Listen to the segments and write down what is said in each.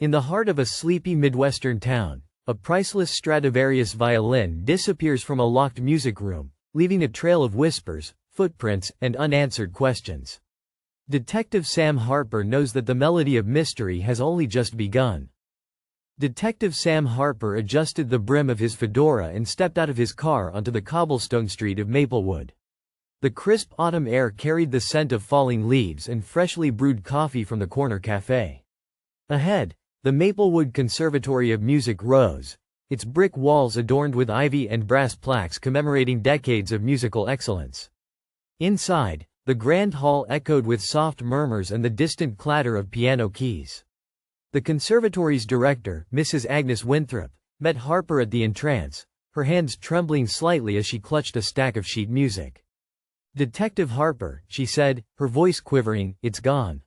In the heart of a sleepy Midwestern town, a priceless Stradivarius violin disappears from a locked music room, leaving a trail of whispers, footprints, and unanswered questions. Detective Sam Harper knows that the melody of mystery has only just begun. Detective Sam Harper adjusted the brim of his fedora and stepped out of his car onto the cobblestone street of Maplewood. The crisp autumn air carried the scent of falling leaves and freshly brewed coffee from the corner cafe. Ahead, the Maplewood Conservatory of Music rose, its brick walls adorned with ivy and brass plaques commemorating decades of musical excellence. Inside, the grand hall echoed with soft murmurs and the distant clatter of piano keys. The conservatory's director, Mrs. Agnes Winthrop, met Harper at the entrance, her hands trembling slightly as she clutched a stack of sheet music. "Detective Harper," she said, her voice quivering, "it's gone.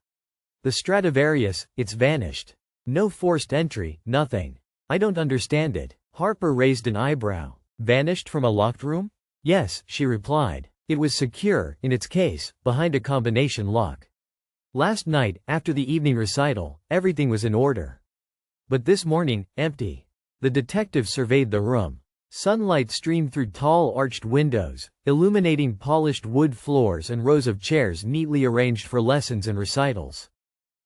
The Stradivarius, it's vanished. No forced entry, nothing. I don't understand it." Harper raised an eyebrow. "Vanished from a locked room?" "Yes," she replied. "It was secure, in its case, behind a combination lock. Last night, after the evening recital, everything was in order. But this morning, empty." The detective surveyed the room. Sunlight streamed through tall arched windows, illuminating polished wood floors and rows of chairs neatly arranged for lessons and recitals.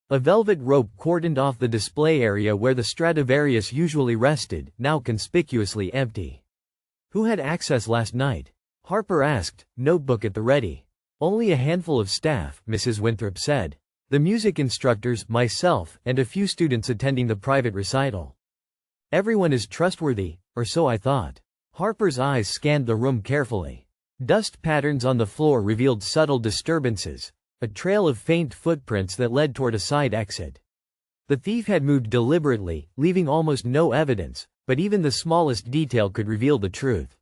A velvet rope cordoned off the display area where the Stradivarius usually rested, now conspicuously empty. "Who had access last night?" Harper asked, notebook at the ready. "Only a handful of staff," Mrs. Winthrop said. "The music instructors, myself, and a few students attending the private recital. Everyone is trustworthy, or so I thought." Harper's eyes scanned the room carefully. Dust patterns on the floor revealed subtle disturbances, a trail of faint footprints that led toward a side exit. The thief had moved deliberately, leaving almost no evidence, but even the smallest detail could reveal the truth.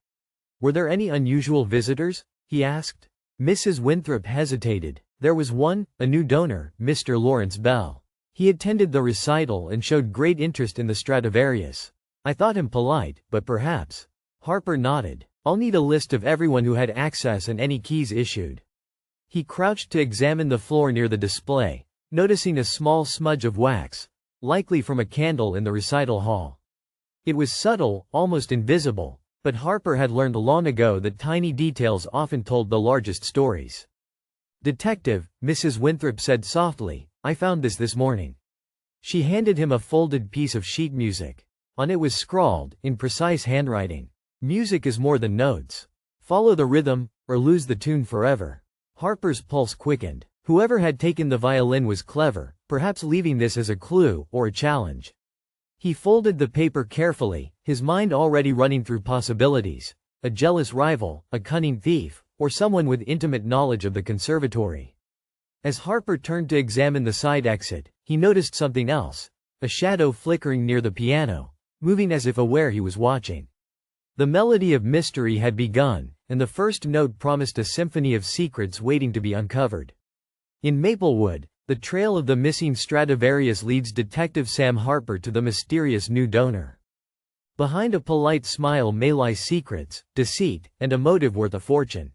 "Were there any unusual visitors?" he asked. Mrs. Winthrop hesitated. "There was one, a new donor, Mr. Lawrence Bell. He attended the recital and showed great interest in the Stradivarius. I thought him polite, but perhaps." Harper nodded. "I'll need a list of everyone who had access and any keys issued." He crouched to examine the floor near the display, noticing a small smudge of wax, likely from a candle in the recital hall. It was subtle, almost invisible, but Harper had learned long ago that tiny details often told the largest stories. "Detective," Mrs. Winthrop said softly, "I found this morning." She handed him a folded piece of sheet music. On it was scrawled, in precise handwriting, "Music is more than notes. Follow the rhythm, or lose the tune forever." Harper's pulse quickened. Whoever had taken the violin was clever, perhaps leaving this as a clue, or a challenge. He folded the paper carefully, his mind already running through possibilities: a jealous rival, a cunning thief, or someone with intimate knowledge of the conservatory. As Harper turned to examine the side exit, he noticed something else: a shadow flickering near the piano, moving as if aware he was watching. The melody of mystery had begun, and the first note promised a symphony of secrets waiting to be uncovered. In Maplewood, the trail of the missing Stradivarius leads Detective Sam Harper to the mysterious new donor. Behind a polite smile may lie secrets, deceit, and a motive worth a fortune.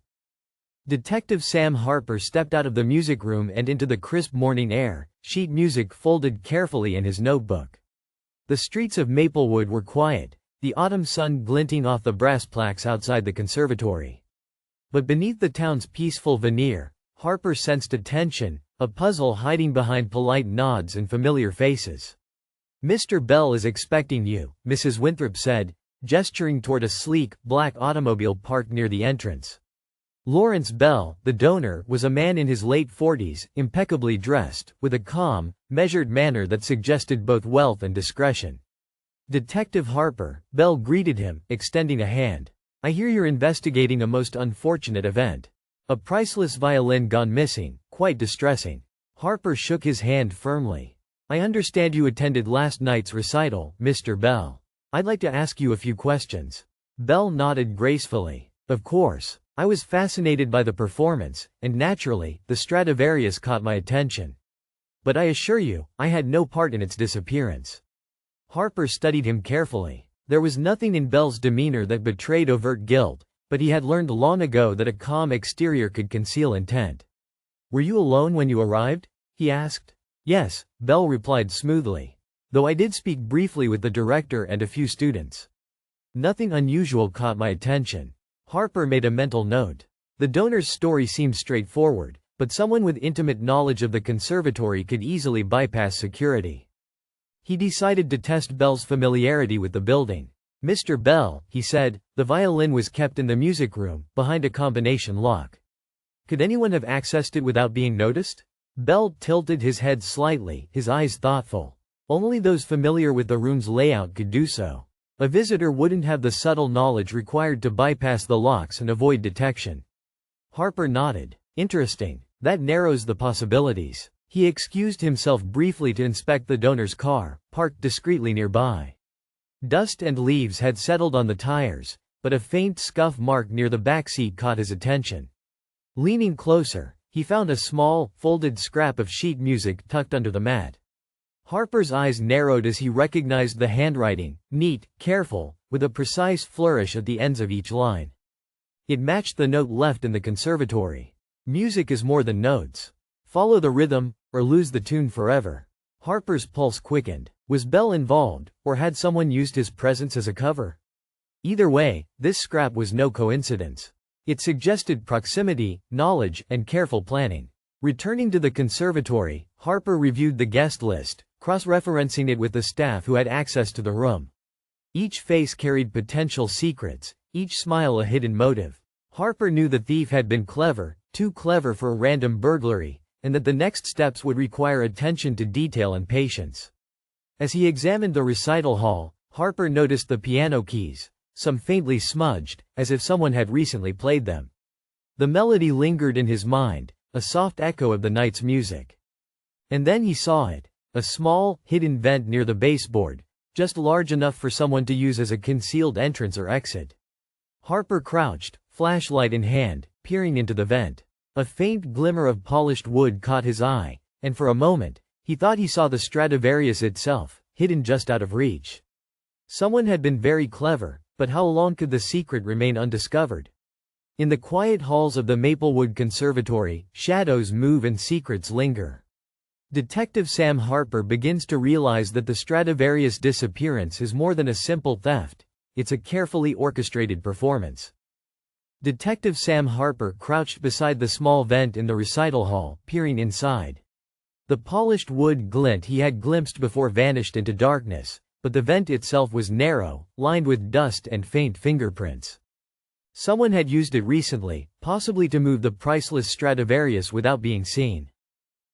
Detective Sam Harper stepped out of the music room and into the crisp morning air, sheet music folded carefully in his notebook. The streets of Maplewood were quiet, the autumn sun glinting off the brass plaques outside the conservatory. But beneath the town's peaceful veneer, Harper sensed a tension, a puzzle hiding behind polite nods and familiar faces. "Mr. Bell is expecting you," Mrs. Winthrop said, gesturing toward a sleek, black automobile parked near the entrance. Lawrence Bell, the donor, was a man in his late 40s, impeccably dressed, with a calm, measured manner that suggested both wealth and discretion. "Detective Harper," Bell greeted him, extending a hand. "I hear you're investigating a most unfortunate event. A priceless violin gone missing, quite distressing." Harper shook his hand firmly. "I understand you attended last night's recital, Mr. Bell. I'd like to ask you a few questions." Bell nodded gracefully. "Of course. I was fascinated by the performance, and naturally, the Stradivarius caught my attention. But I assure you, I had no part in its disappearance." Harper studied him carefully. There was nothing in Bell's demeanor that betrayed overt guilt, but he had learned long ago that a calm exterior could conceal intent. "Were you alone when you arrived?" he asked. "Yes," Bell replied smoothly. though I did speak briefly with the director and a few students. Nothing unusual caught my attention." Harper made a mental note. The donor's story seemed straightforward, but someone with intimate knowledge of the conservatory could easily bypass security. He decided to test Bell's familiarity with the building. "Mr. Bell," he said, "the violin was kept in the music room, behind a combination lock. Could anyone have accessed it without being noticed?" Bell tilted his head slightly, his eyes thoughtful. "Only those familiar with the room's layout could do so. A visitor wouldn't have the subtle knowledge required to bypass the locks and avoid detection." Harper nodded. "Interesting. That narrows the possibilities." He excused himself briefly to inspect the donor's car, parked discreetly nearby. Dust and leaves had settled on the tires, but a faint scuff mark near the back seat caught his attention. Leaning closer, he found a small, folded scrap of sheet music tucked under the mat. Harper's eyes narrowed as he recognized the handwriting, neat, careful, with a precise flourish at the ends of each line. It matched the note left in the conservatory. "Music is more than notes. Follow the rhythm, or lose the tune forever." Harper's pulse quickened. Was Bell involved, or had someone used his presence as a cover? Either way, this scrap was no coincidence. It suggested proximity, knowledge, and careful planning. Returning to the conservatory, Harper reviewed the guest list, cross-referencing it with the staff who had access to the room. Each face carried potential secrets, each smile a hidden motive. Harper knew the thief had been clever, too clever for a random burglary, and that the next steps would require attention to detail and patience. As he examined the recital hall, Harper noticed the piano keys, some faintly smudged, as if someone had recently played them. The melody lingered in his mind, a soft echo of the night's music. And then he saw it, a small, hidden vent near the baseboard, just large enough for someone to use as a concealed entrance or exit. Harper crouched, flashlight in hand, peering into the vent. A faint glimmer of polished wood caught his eye, and for a moment, he thought he saw the Stradivarius itself, hidden just out of reach. Someone had been very clever, but how long could the secret remain undiscovered? In the quiet halls of the Maplewood Conservatory, shadows move and secrets linger. Detective Sam Harper begins to realize that the Stradivarius disappearance is more than a simple theft, it's a carefully orchestrated performance. Detective Sam Harper crouched beside the small vent in the recital hall, peering inside. The polished wood glint he had glimpsed before vanished into darkness, but the vent itself was narrow, lined with dust and faint fingerprints. Someone had used it recently, possibly to move the priceless Stradivarius without being seen.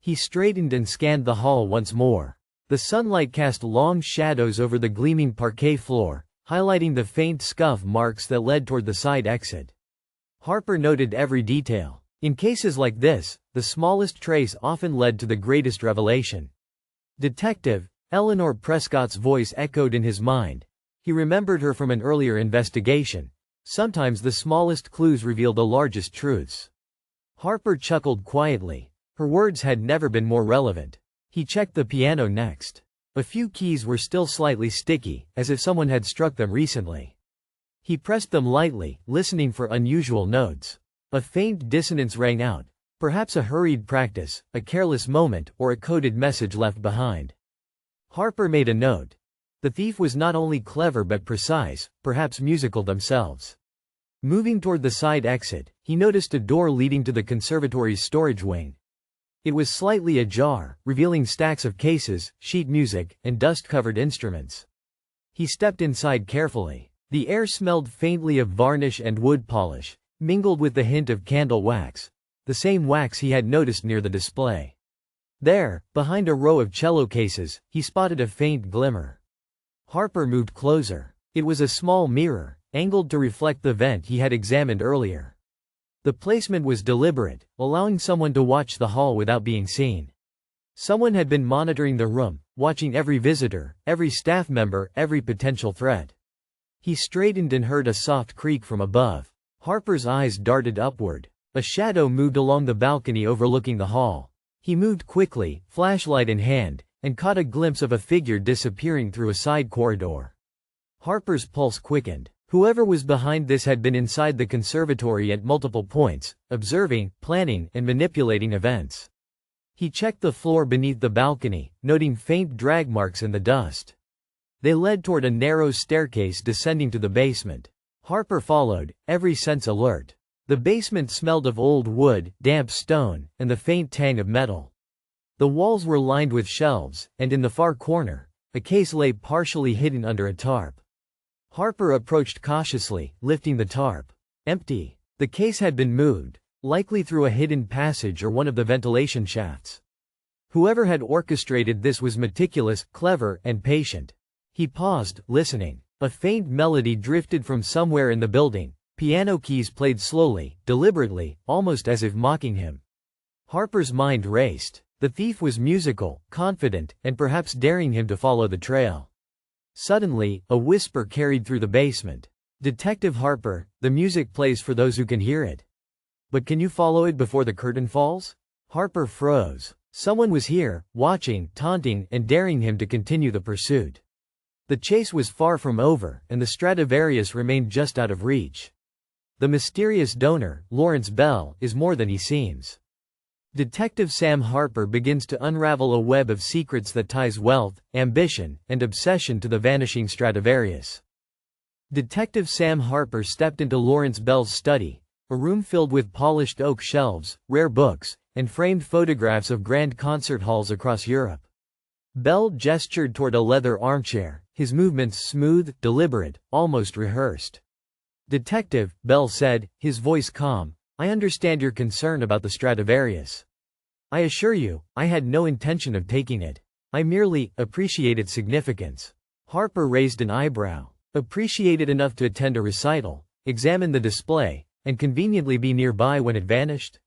He straightened and scanned the hall once more. The sunlight cast long shadows over the gleaming parquet floor, highlighting the faint scuff marks that led toward the side exit. Harper noted every detail. In cases like this, the smallest trace often led to the greatest revelation. Detective, Eleanor Prescott's voice echoed in his mind. He remembered her from an earlier investigation. Sometimes the smallest clues reveal the largest truths. Harper chuckled quietly. Her words had never been more relevant. He checked the piano next. A few keys were still slightly sticky, as if someone had struck them recently. He pressed them lightly, listening for unusual notes. A faint dissonance rang out, perhaps a hurried practice, a careless moment, or a coded message left behind. Harper made a note. The thief was not only clever but precise, perhaps musical themselves. Moving toward the side exit, he noticed a door leading to the conservatory's storage wing. It was slightly ajar, revealing stacks of cases, sheet music, and dust-covered instruments. He stepped inside carefully. The air smelled faintly of varnish and wood polish, mingled with the hint of candle wax, the same wax he had noticed near the display. There, behind a row of cello cases, he spotted a faint glimmer. Harper moved closer. It was a small mirror, angled to reflect the vent he had examined earlier. The placement was deliberate, allowing someone to watch the hall without being seen. Someone had been monitoring the room, watching every visitor, every staff member, every potential threat. He straightened and heard a soft creak from above. Harper's eyes darted upward. A shadow moved along the balcony overlooking the hall. He moved quickly, flashlight in hand, and caught a glimpse of a figure disappearing through a side corridor. Harper's pulse quickened. Whoever was behind this had been inside the conservatory at multiple points, observing, planning, and manipulating events. He checked the floor beneath the balcony, noting faint drag marks in the dust. They led toward a narrow staircase descending to the basement. Harper followed, every sense alert. The basement smelled of old wood, damp stone, and the faint tang of metal. The walls were lined with shelves, and in the far corner, a case lay partially hidden under a tarp. Harper approached cautiously, lifting the tarp. Empty. The case had been moved, likely through a hidden passage or one of the ventilation shafts. Whoever had orchestrated this was meticulous, clever, and patient. He paused, listening. A faint melody drifted from somewhere in the building. Piano keys played slowly, deliberately, almost as if mocking him. Harper's mind raced. The thief was musical, confident, and perhaps daring him to follow the trail. Suddenly, a whisper carried through the basement. "Detective Harper, the music plays for those who can hear it. But can you follow it before the curtain falls?" Harper froze. Someone was here, watching, taunting, and daring him to continue the pursuit. The chase was far from over, and the Stradivarius remained just out of reach. The mysterious donor, Lawrence Bell, is more than he seems. Detective Sam Harper begins to unravel a web of secrets that ties wealth, ambition, and obsession to the vanishing Stradivarius. Detective Sam Harper stepped into Lawrence Bell's study, a room filled with polished oak shelves, rare books, and framed photographs of grand concert halls across Europe. Bell gestured toward a leather armchair, his movements smooth, deliberate, almost rehearsed. "Detective," Bell said, his voice calm, "I understand your concern about the Stradivarius. I assure you, I had no intention of taking it. I merely appreciated significance." Harper raised an eyebrow. Appreciated enough to attend a recital, examine the display, and conveniently be nearby when it vanished?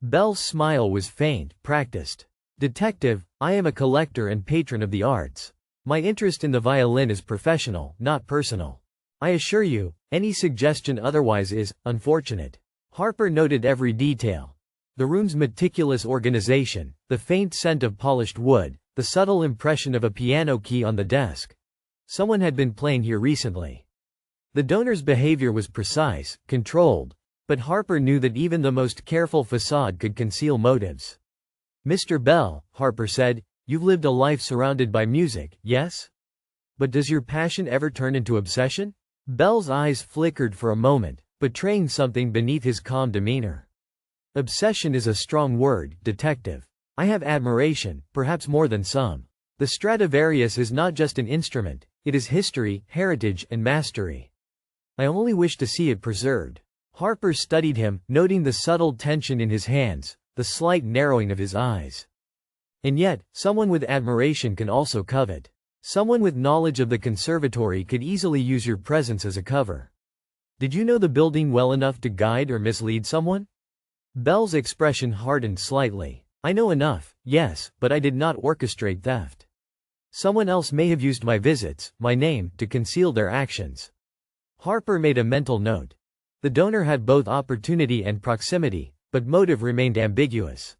Bell's smile was faint, practiced. "Detective, I am a collector and patron of the arts. My interest in the violin is professional, not personal. I assure you, any suggestion otherwise is unfortunate." Harper noted every detail. The room's meticulous organization, the faint scent of polished wood, the subtle impression of a piano key on the desk. Someone had been playing here recently. The donor's behavior was precise, controlled, but Harper knew that even the most careful facade could conceal motives. "Mr. Bell," Harper said, "you've lived a life surrounded by music, yes? But does your passion ever turn into obsession?" Bell's eyes flickered for a moment, betraying something beneath his calm demeanor. "Obsession is a strong word, detective. I have admiration, perhaps more than some. The Stradivarius is not just an instrument, it is history, heritage, and mastery. I only wish to see it preserved." Harper studied him, noting the subtle tension in his hands, the slight narrowing of his eyes. And yet, someone with admiration can also covet. Someone with knowledge of the conservatory could easily use your presence as a cover. "Did you know the building well enough to guide or mislead someone?" Bell's expression hardened slightly. "I know enough, yes, but I did not orchestrate theft. Someone else may have used my visits, my name, to conceal their actions." Harper made a mental note. The donor had both opportunity and proximity, but motive remained ambiguous.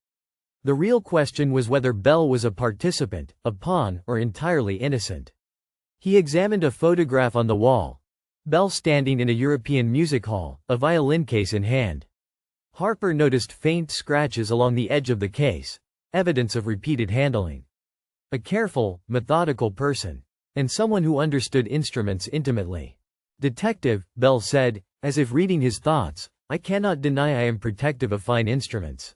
The real question was whether Bell was a participant, a pawn, or entirely innocent. He examined a photograph on the wall. Bell standing in a European music hall, a violin case in hand. Harper noticed faint scratches along the edge of the case, evidence of repeated handling. A careful, methodical person, and someone who understood instruments intimately. "Detective," Bell said, as if reading his thoughts, "I cannot deny I am protective of fine instruments.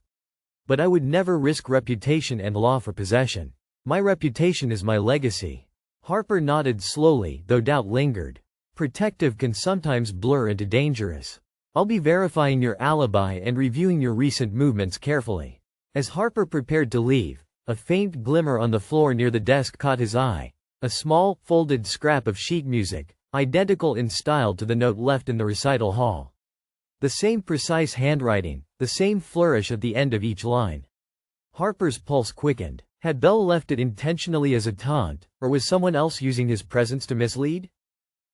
But I would never risk reputation and law for possession. My reputation is my legacy." Harper nodded slowly, though doubt lingered. Protective can sometimes blur into dangerous. "I'll be verifying your alibi and reviewing your recent movements carefully." As Harper prepared to leave, a faint glimmer on the floor near the desk caught his eye. A small, folded scrap of sheet music, identical in style to the note left in the recital hall. The same precise handwriting, the same flourish at the end of each line. Harper's pulse quickened. Had Bell left it intentionally as a taunt, or was someone else using his presence to mislead?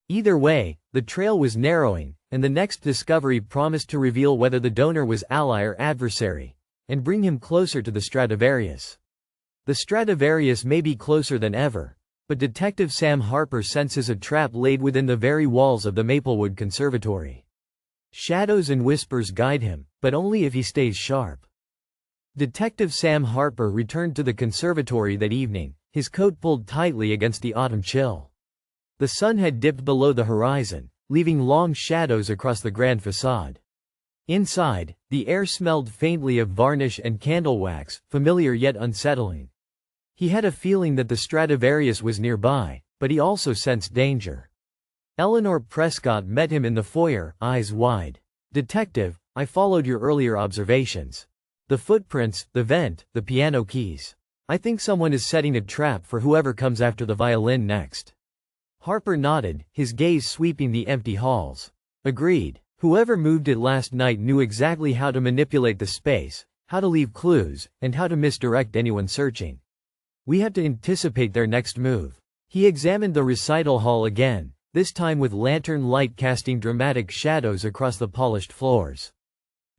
Either way, the trail was narrowing, and the next discovery promised to reveal whether the donor was ally or adversary, and bring him closer to the Stradivarius. The Stradivarius may be closer than ever, but Detective Sam Harper senses a trap laid within the very walls of the Maplewood Conservatory. Shadows and whispers guide him, but only if he stays sharp. Detective Sam Harper returned to the conservatory that evening, his coat pulled tightly against the autumn chill. The sun had dipped below the horizon, leaving long shadows across the grand facade. Inside, the air smelled faintly of varnish and candle wax, familiar yet unsettling. He had a feeling that the Stradivarius was nearby, but he also sensed danger. Eleanor Prescott met him in the foyer, eyes wide. "Detective, I followed your earlier observations. The footprints, the vent, the piano keys. I think someone is setting a trap for whoever comes after the violin next." Harper nodded, his gaze sweeping the empty halls. "Agreed. Whoever moved it last night knew exactly how to manipulate the space, how to leave clues, and how to misdirect anyone searching. We have to anticipate their next move." He examined the recital hall again, this time with lantern light casting dramatic shadows across the polished floors.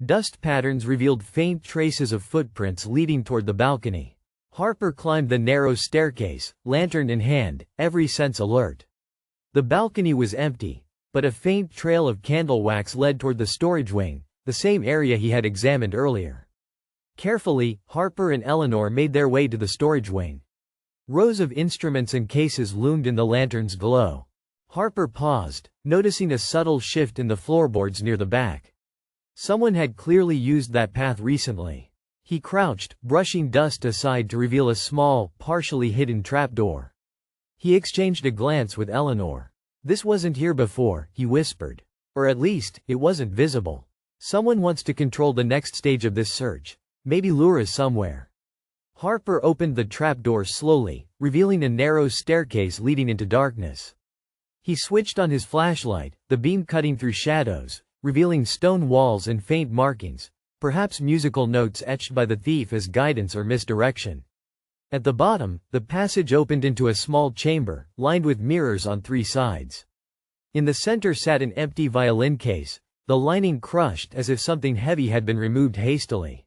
Dust patterns revealed faint traces of footprints leading toward the balcony. Harper climbed the narrow staircase, lantern in hand, every sense alert. The balcony was empty, but a faint trail of candle wax led toward the storage wing, the same area he had examined earlier. Carefully, Harper and Eleanor made their way to the storage wing. Rows of instruments and cases loomed in the lantern's glow. Harper paused, noticing a subtle shift in the floorboards near the back. Someone had clearly used that path recently. He crouched, brushing dust aside to reveal a small, partially hidden trapdoor. He exchanged a glance with Eleanor. "This wasn't here before," he whispered. "Or at least, it wasn't visible. Someone wants to control the next stage of this search. Maybe lure us somewhere." Harper opened the trapdoor slowly, revealing a narrow staircase leading into darkness. He switched on his flashlight, the beam cutting through shadows, revealing stone walls and faint markings, perhaps musical notes etched by the thief as guidance or misdirection. At the bottom, the passage opened into a small chamber, lined with mirrors on three sides. In the center sat an empty violin case, the lining crushed as if something heavy had been removed hastily.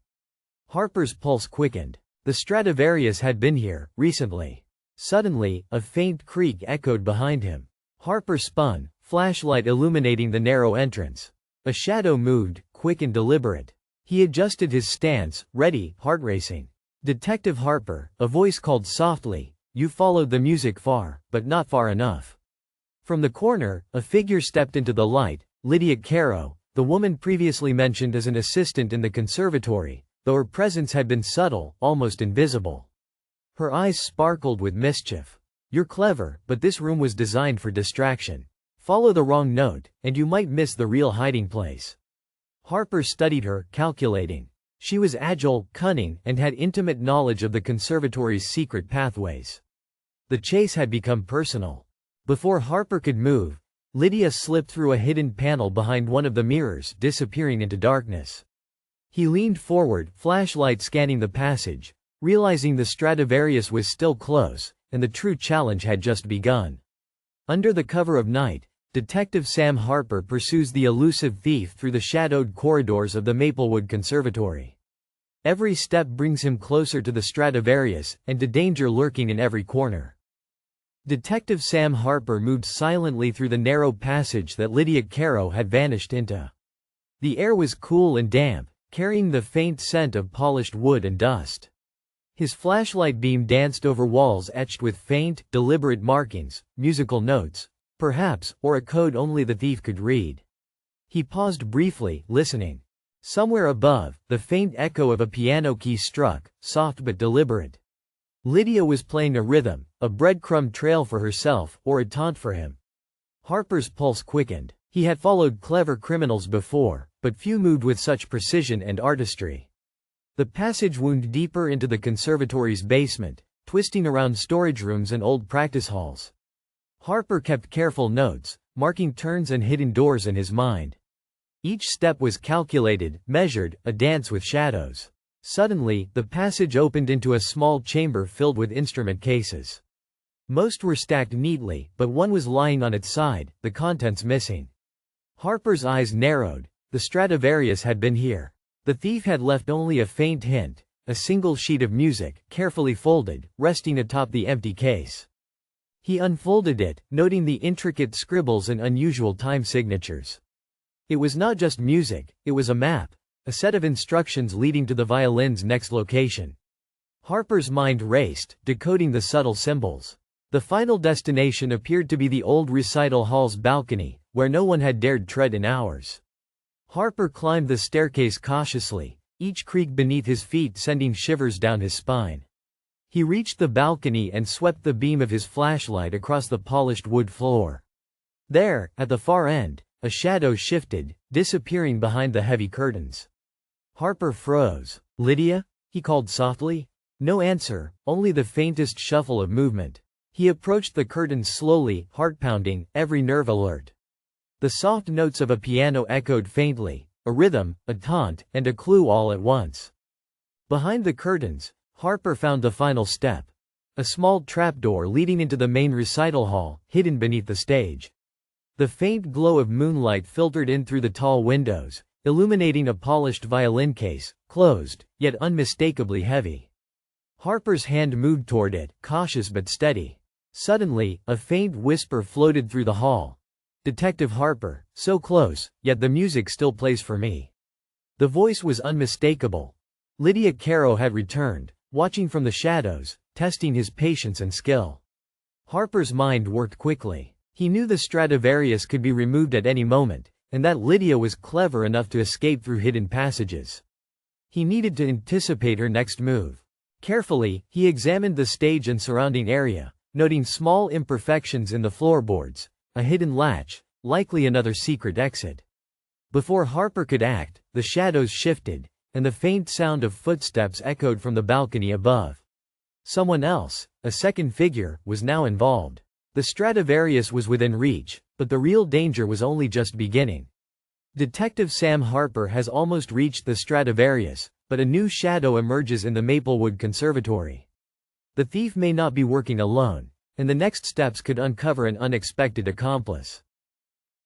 Harper's pulse quickened. The Stradivarius had been here, recently. Suddenly, a faint creak echoed behind him. Harper spun, flashlight illuminating the narrow entrance. A shadow moved, quick and deliberate. He adjusted his stance, ready, heart racing. "Detective Harper," a voice called softly, "you followed the music far, but not far enough." From the corner, a figure stepped into the light, Lydia Carrow, the woman previously mentioned as an assistant in the conservatory, though her presence had been subtle, almost invisible. Her eyes sparkled with mischief. "You're clever, but this room was designed for distraction. Follow the wrong note, and you might miss the real hiding place." Harper studied her, calculating. She was agile, cunning, and had intimate knowledge of the conservatory's secret pathways. The chase had become personal. Before Harper could move, Lydia slipped through a hidden panel behind one of the mirrors, disappearing into darkness. He leaned forward, flashlight scanning the passage, realizing the Stradivarius was still close, and the true challenge had just begun. Under the cover of night, Detective Sam Harper pursues the elusive thief through the shadowed corridors of the Maplewood Conservatory. Every step brings him closer to the Stradivarius, and to danger lurking in every corner. Detective Sam Harper moved silently through the narrow passage that Lydia Carrow had vanished into. The air was cool and damp, carrying the faint scent of polished wood and dust. His flashlight beam danced over walls etched with faint, deliberate markings, musical notes, perhaps, or a code only the thief could read. He paused briefly, listening. Somewhere above, the faint echo of a piano key struck, soft but deliberate. Lydia was playing a rhythm, a breadcrumb trail for herself, or a taunt for him. Harper's pulse quickened. He had followed clever criminals before, but few moved with such precision and artistry. The passage wound deeper into the conservatory's basement, twisting around storage rooms and old practice halls. Harper kept careful notes, marking turns and hidden doors in his mind. Each step was calculated, measured, a dance with shadows. Suddenly, the passage opened into a small chamber filled with instrument cases. Most were stacked neatly, but one was lying on its side, the contents missing. Harper's eyes narrowed. The Stradivarius had been here. The thief had left only a faint hint, a single sheet of music, carefully folded, resting atop the empty case. He unfolded it, noting the intricate scribbles and unusual time signatures. It was not just music, it was a map, a set of instructions leading to the violin's next location. Harper's mind raced, decoding the subtle symbols. The final destination appeared to be the old recital hall's balcony, where no one had dared tread in hours. Harper climbed the staircase cautiously, each creak beneath his feet sending shivers down his spine. He reached the balcony and swept the beam of his flashlight across the polished wood floor. There, at the far end, a shadow shifted, disappearing behind the heavy curtains. Harper froze. "Lydia?" he called softly. No answer, only the faintest shuffle of movement. He approached the curtains slowly, heart pounding, every nerve alert. The soft notes of a piano echoed faintly, a rhythm, a taunt, and a clue all at once. Behind the curtains, Harper found the final step. A small trapdoor leading into the main recital hall, hidden beneath the stage. The faint glow of moonlight filtered in through the tall windows, illuminating a polished violin case, closed, yet unmistakably heavy. Harper's hand moved toward it, cautious but steady. Suddenly, a faint whisper floated through the hall. "Detective Harper, so close, yet the music still plays for me." The voice was unmistakable. Lydia Carrow had returned, watching from the shadows, testing his patience and skill. Harper's mind worked quickly. He knew the Stradivarius could be removed at any moment, and that Lydia was clever enough to escape through hidden passages. He needed to anticipate her next move. Carefully, he examined the stage and surrounding area, noting small imperfections in the floorboards, a hidden latch, likely another secret exit. Before Harper could act, the shadows shifted, and the faint sound of footsteps echoed from the balcony above. Someone else, a second figure, was now involved. The Stradivarius was within reach, but the real danger was only just beginning. Detective Sam Harper has almost reached the Stradivarius, but a new shadow emerges in the Maplewood Conservatory. The thief may not be working alone, and the next steps could uncover an unexpected accomplice.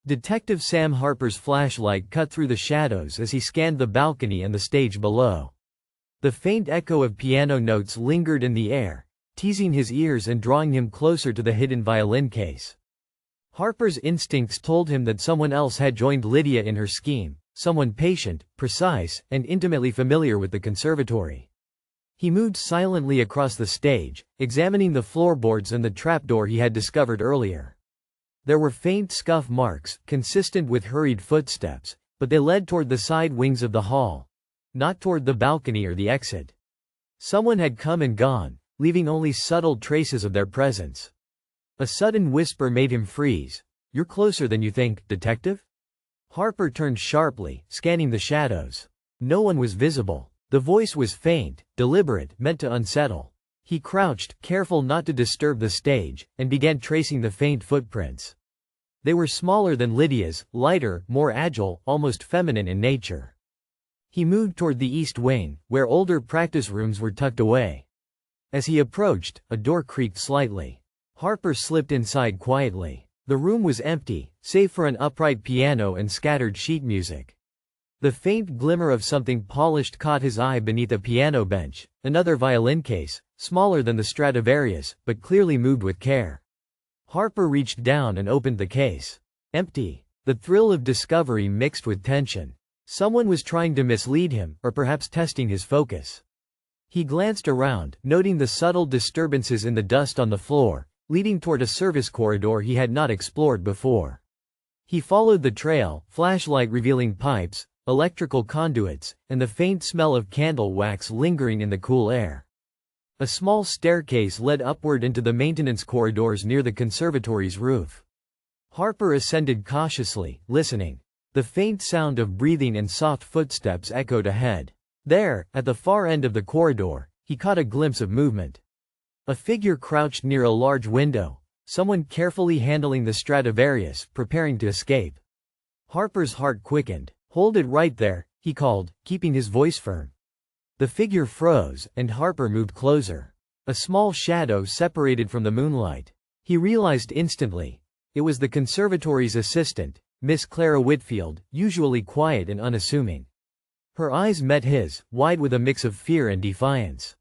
Detective Sam Harper's flashlight cut through the shadows as he scanned the balcony and the stage below. The faint echo of piano notes lingered in the air, teasing his ears and drawing him closer to the hidden violin case. Harper's instincts told him that someone else had joined Lydia in her scheme, someone patient, precise, and intimately familiar with the conservatory. He moved silently across the stage, examining the floorboards and the trapdoor he had discovered earlier. There were faint scuff marks, consistent with hurried footsteps, but they led toward the side wings of the hall, not toward the balcony or the exit. Someone had come and gone, leaving only subtle traces of their presence. A sudden whisper made him freeze. "You're closer than you think, detective?" Harper turned sharply, scanning the shadows. No one was visible. The voice was faint, deliberate, meant to unsettle. He crouched, careful not to disturb the stage, and began tracing the faint footprints. They were smaller than Lydia's, lighter, more agile, almost feminine in nature. He moved toward the east wing, where older practice rooms were tucked away. As he approached, a door creaked slightly. Harper slipped inside quietly. The room was empty, save for an upright piano and scattered sheet music. The faint glimmer of something polished caught his eye beneath a piano bench, another violin case, smaller than the Stradivarius, but clearly moved with care. Harper reached down and opened the case. Empty. The thrill of discovery mixed with tension. Someone was trying to mislead him, or perhaps testing his focus. He glanced around, noting the subtle disturbances in the dust on the floor, leading toward a service corridor he had not explored before. He followed the trail, flashlight revealing pipes, electrical conduits, and the faint smell of candle wax lingering in the cool air. A small staircase led upward into the maintenance corridors near the conservatory's roof. Harper ascended cautiously, listening. The faint sound of breathing and soft footsteps echoed ahead. There, at the far end of the corridor, he caught a glimpse of movement. A figure crouched near a large window, someone carefully handling the Stradivarius, preparing to escape. Harper's heart quickened. "Hold it right there," he called, keeping his voice firm. The figure froze, and Harper moved closer. A small shadow separated from the moonlight. He realized instantly. It was the conservatory's assistant, Miss Clara Whitfield, usually quiet and unassuming. Her eyes met his, wide with a mix of fear and defiance.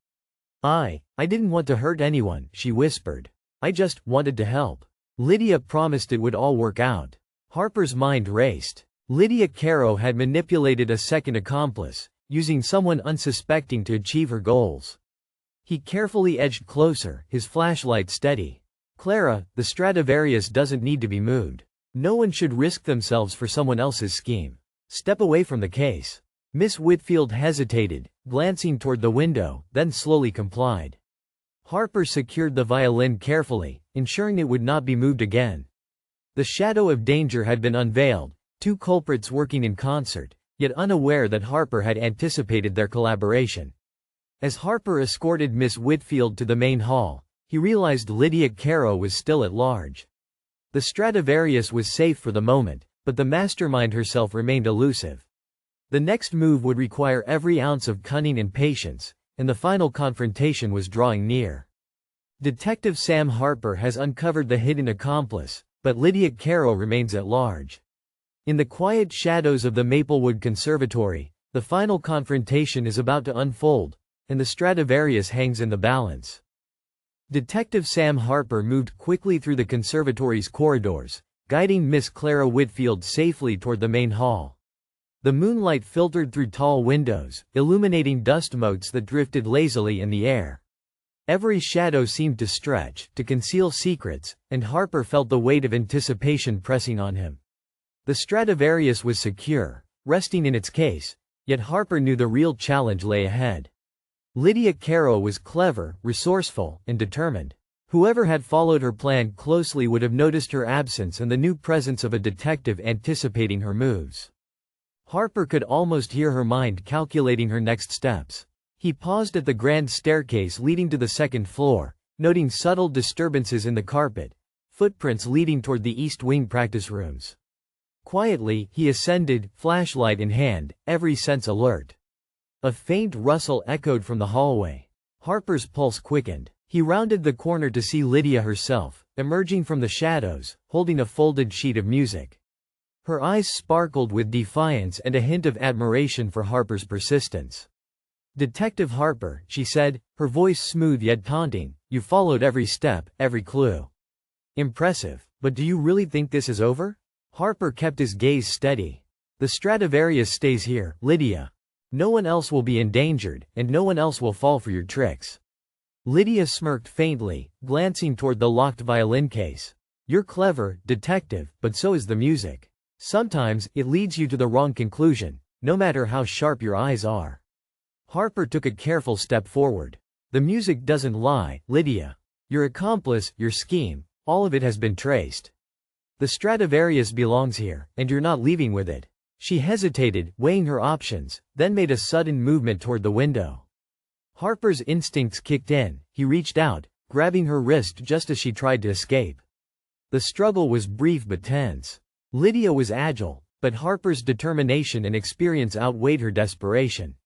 I didn't want to hurt anyone," she whispered. "I just wanted to help." Lydia promised it would all work out. Harper's mind raced. Lydia Carrow had manipulated a second accomplice, using someone unsuspecting to achieve her goals. He carefully edged closer, his flashlight steady. Clara, the Stradivarius doesn't need to be moved. No one should risk themselves for someone else's scheme. Step away from the case. Miss Whitfield hesitated, glancing toward the window, then slowly complied. Harper secured the violin carefully, ensuring it would not be moved again. The shadow of danger had been unveiled, two culprits working in concert, yet unaware that Harper had anticipated their collaboration. As Harper escorted Miss Whitfield to the main hall, he realized Lydia Carrow was still at large. The Stradivarius was safe for the moment, but the mastermind herself remained elusive. The next move would require every ounce of cunning and patience, and the final confrontation was drawing near. Detective Sam Harper has uncovered the hidden accomplice, but Lydia Carrow remains at large. In the quiet shadows of the Maplewood Conservatory, the final confrontation is about to unfold, and the Stradivarius hangs in the balance. Detective Sam Harper moved quickly through the conservatory's corridors, guiding Miss Clara Whitfield safely toward the main hall. The moonlight filtered through tall windows, illuminating dust motes that drifted lazily in the air. Every shadow seemed to stretch, to conceal secrets, and Harper felt the weight of anticipation pressing on him. The Stradivarius was secure, resting in its case, yet Harper knew the real challenge lay ahead. Lydia Carrow was clever, resourceful, and determined. Whoever had followed her plan closely would have noticed her absence and the new presence of a detective anticipating her moves. Harper could almost hear her mind calculating her next steps. He paused at the grand staircase leading to the second floor, noting subtle disturbances in the carpet, footprints leading toward the East Wing practice rooms. Quietly, he ascended, flashlight in hand, every sense alert. A faint rustle echoed from the hallway. Harper's pulse quickened. He rounded the corner to see Lydia herself, emerging from the shadows, holding a folded sheet of music. Her eyes sparkled with defiance and a hint of admiration for Harper's persistence. "Detective Harper," she said, her voice smooth yet taunting, "you followed every step, every clue. Impressive, but do you really think this is over?" Harper kept his gaze steady. "The Stradivarius stays here, Lydia. No one else will be endangered, and no one else will fall for your tricks." Lydia smirked faintly, glancing toward the locked violin case. "You're clever, detective, but so is the music. Sometimes, it leads you to the wrong conclusion, no matter how sharp your eyes are." Harper took a careful step forward. "The music doesn't lie, Lydia. Your accomplice, your scheme, all of it has been traced. The Stradivarius belongs here, and you're not leaving with it." She hesitated, weighing her options, then made a sudden movement toward the window. Harper's instincts kicked in. He reached out, grabbing her wrist just as she tried to escape. The struggle was brief but tense. Lydia was agile, but Harper's determination and experience outweighed her desperation.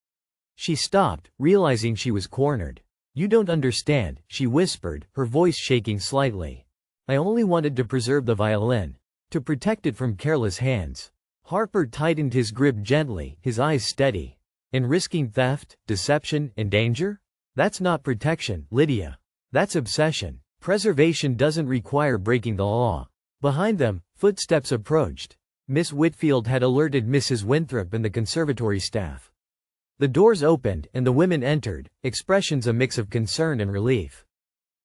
She stopped, realizing she was cornered. "You don't understand," she whispered, her voice shaking slightly. "I only wanted to preserve the violin. To protect it from careless hands." Harper tightened his grip gently, his eyes steady. "And risking theft, deception, and danger? That's not protection, Lydia. That's obsession. Preservation doesn't require breaking the law." Behind them, footsteps approached. Miss Whitfield had alerted Mrs. Winthrop and the conservatory staff. The doors opened, and the women entered, expressions a mix of concern and relief.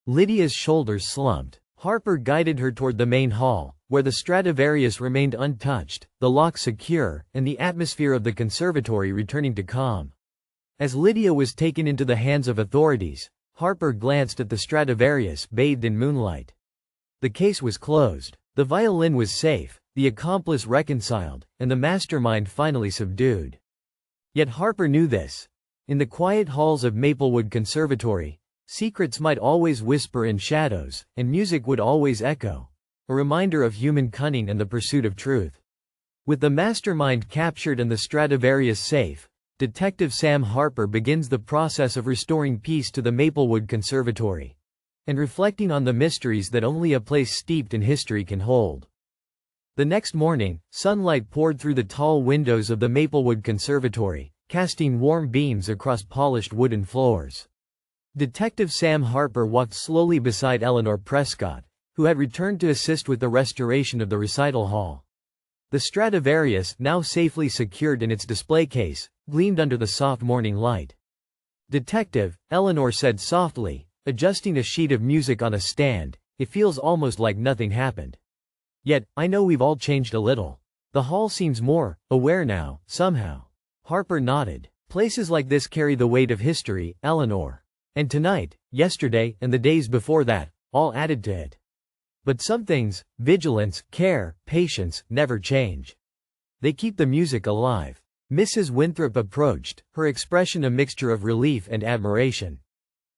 Lydia's shoulders slumped. Harper guided her toward the main hall, where the Stradivarius remained untouched, the lock secure, and the atmosphere of the conservatory returning to calm. As Lydia was taken into the hands of authorities, Harper glanced at the Stradivarius bathed in moonlight. The case was closed. The violin was safe, the accomplice reconciled, and the mastermind finally subdued. Yet Harper knew this. In the quiet halls of Maplewood Conservatory, secrets might always whisper in shadows, and music would always echo, a reminder of human cunning and the pursuit of truth. With the mastermind captured and the Stradivarius safe, Detective Sam Harper begins the process of restoring peace to the Maplewood Conservatory, and reflecting on the mysteries that only a place steeped in history can hold. The next morning, sunlight poured through the tall windows of the Maplewood Conservatory, casting warm beams across polished wooden floors. Detective Sam Harper walked slowly beside Eleanor Prescott, who had returned to assist with the restoration of the recital hall. The Stradivarius, now safely secured in its display case, gleamed under the soft morning light. "Detective," Eleanor said softly, adjusting a sheet of music on a stand, "it feels almost like nothing happened. Yet, I know we've all changed a little. The hall seems more aware now, somehow." Harper nodded. "Places like this carry the weight of history, Eleanor. And tonight, yesterday, and the days before that, all added to it. But some things, vigilance, care, patience, never change. They keep the music alive." Mrs. Winthrop approached, her expression a mixture of relief and admiration.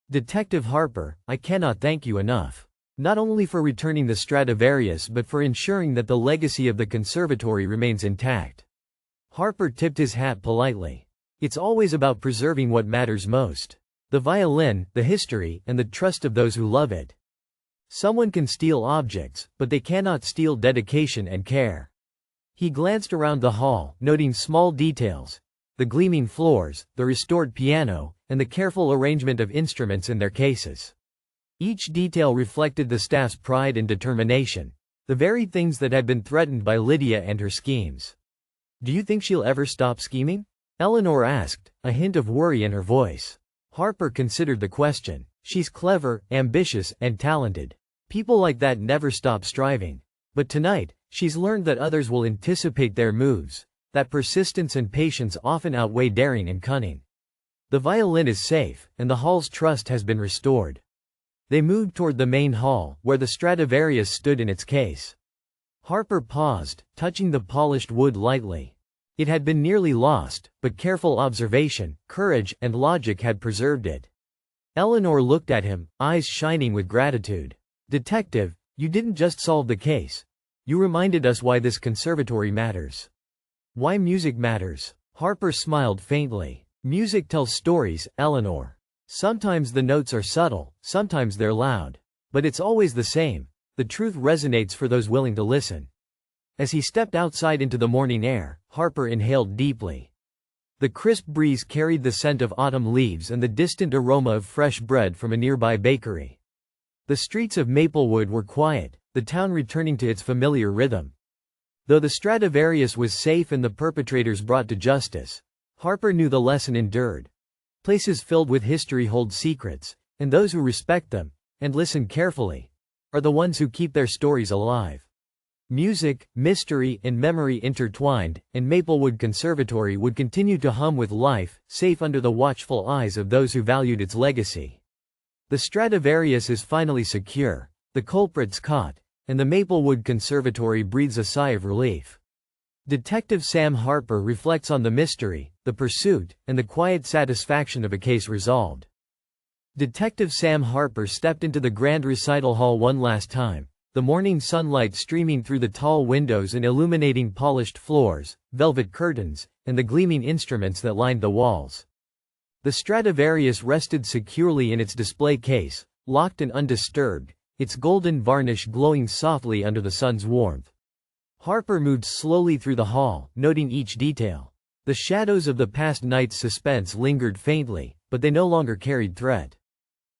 "Detective Harper, I cannot thank you enough. Not only for returning the Stradivarius but for ensuring that the legacy of the conservatory remains intact." Harper tipped his hat politely. "It's always about preserving what matters most. The violin, the history, and the trust of those who love it. Someone can steal objects, but they cannot steal dedication and care." He glanced around the hall, noting small details: the gleaming floors, the restored piano, and the careful arrangement of instruments in their cases. Each detail reflected the staff's pride and determination, the very things that had been threatened by Lydia and her schemes. "Do you think she'll ever stop scheming?" Eleanor asked, a hint of worry in her voice. Harper considered the question. "She's clever, ambitious, and talented. People like that never stop striving. But tonight, she's learned that others will anticipate their moves, that persistence and patience often outweigh daring and cunning. The violin is safe, and the hall's trust has been restored." They moved toward the main hall, where the Stradivarius stood in its case. Harper paused, touching the polished wood lightly. It had been nearly lost, but careful observation, courage, and logic had preserved it. Eleanor looked at him, eyes shining with gratitude. "Detective, you didn't just solve the case. You reminded us why this conservatory matters. Why music matters." Harper smiled faintly. "Music tells stories, Eleanor. Sometimes the notes are subtle, sometimes they're loud. But it's always the same. The truth resonates for those willing to listen." As he stepped outside into the morning air, Harper inhaled deeply. The crisp breeze carried the scent of autumn leaves and the distant aroma of fresh bread from a nearby bakery. The streets of Maplewood were quiet, the town returning to its familiar rhythm. Though the Stradivarius was safe and the perpetrators brought to justice, Harper knew the lesson endured. Places filled with history hold secrets, and those who respect them, and listen carefully, are the ones who keep their stories alive. Music, mystery, and memory intertwined, and Maplewood Conservatory would continue to hum with life, safe under the watchful eyes of those who valued its legacy. The Stradivarius is finally secure, the culprits caught, and the Maplewood Conservatory breathes a sigh of relief. Detective Sam Harper reflects on the mystery, the pursuit, and the quiet satisfaction of a case resolved. Detective Sam Harper stepped into the grand recital hall one last time, the morning sunlight streaming through the tall windows and illuminating polished floors, velvet curtains, and the gleaming instruments that lined the walls. The Stradivarius rested securely in its display case, locked and undisturbed, its golden varnish glowing softly under the sun's warmth. Harper moved slowly through the hall, noting each detail. The shadows of the past night's suspense lingered faintly, but they no longer carried threat.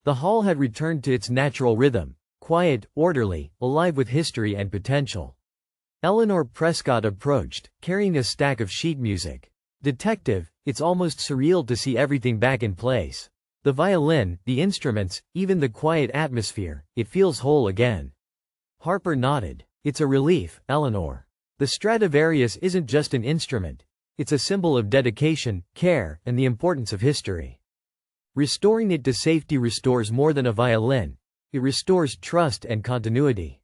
The hall had returned to its natural rhythm, quiet, orderly, alive with history and potential. Eleanor Prescott approached, carrying a stack of sheet music. "Detective, it's almost surreal to see everything back in place. The violin, the instruments, even the quiet atmosphere, it feels whole again." Harper nodded. "It's a relief, Eleanor. The Stradivarius isn't just an instrument. It's a symbol of dedication, care, and the importance of history. Restoring it to safety restores more than a violin. It restores trust and continuity."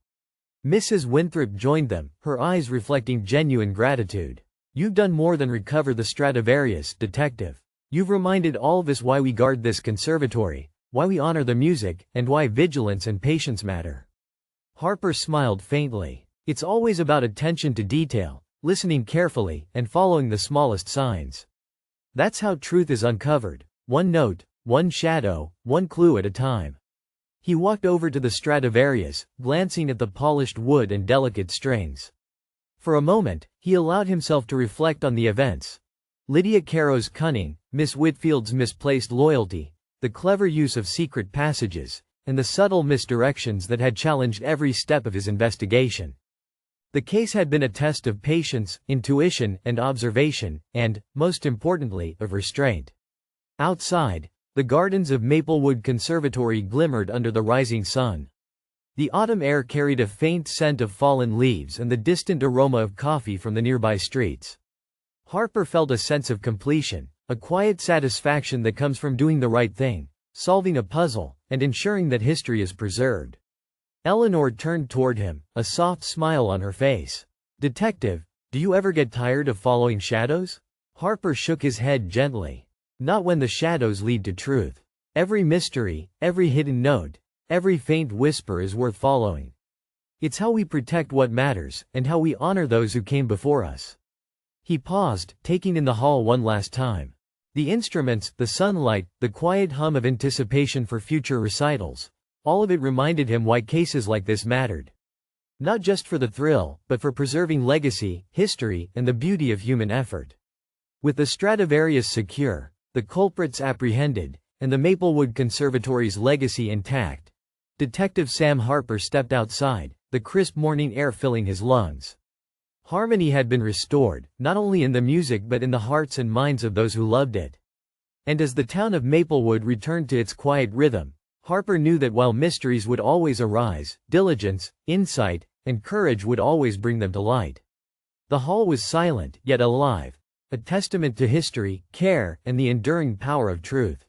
Mrs. Winthrop joined them, her eyes reflecting genuine gratitude. "You've done more than recover the Stradivarius, Detective. You've reminded all of us why we guard this conservatory, why we honor the music, and why vigilance and patience matter." Harper smiled faintly. "It's always about attention to detail, listening carefully, and following the smallest signs. That's how truth is uncovered, one note, one shadow, one clue at a time." He walked over to the Stradivarius, glancing at the polished wood and delicate strains. For a moment, he allowed himself to reflect on the events. Lydia Carrow's cunning, Miss Whitfield's misplaced loyalty, the clever use of secret passages, and the subtle misdirections that had challenged every step of his investigation. The case had been a test of patience, intuition, and observation, and, most importantly, of restraint. Outside, the gardens of Maplewood Conservatory glimmered under the rising sun. The autumn air carried a faint scent of fallen leaves and the distant aroma of coffee from the nearby streets. Harper felt a sense of completion, a quiet satisfaction that comes from doing the right thing, solving a puzzle, and ensuring that history is preserved. Eleanor turned toward him, a soft smile on her face. "Detective, do you ever get tired of following shadows?" Harper shook his head gently. "Not when the shadows lead to truth. Every mystery, every hidden note, every faint whisper is worth following. It's how we protect what matters, and how we honor those who came before us." He paused, taking in the hall one last time. The instruments, the sunlight, the quiet hum of anticipation for future recitals, all of it reminded him why cases like this mattered. Not just for the thrill, but for preserving legacy, history, and the beauty of human effort. With the Stradivarius secure, the culprits apprehended, and the Maplewood Conservatory's legacy intact, Detective Sam Harper stepped outside, the crisp morning air filling his lungs. Harmony had been restored, not only in the music but in the hearts and minds of those who loved it. And as the town of Maplewood returned to its quiet rhythm, Harper knew that while mysteries would always arise, diligence, insight, and courage would always bring them to light. The hall was silent, yet alive, a testament to history, care, and the enduring power of truth.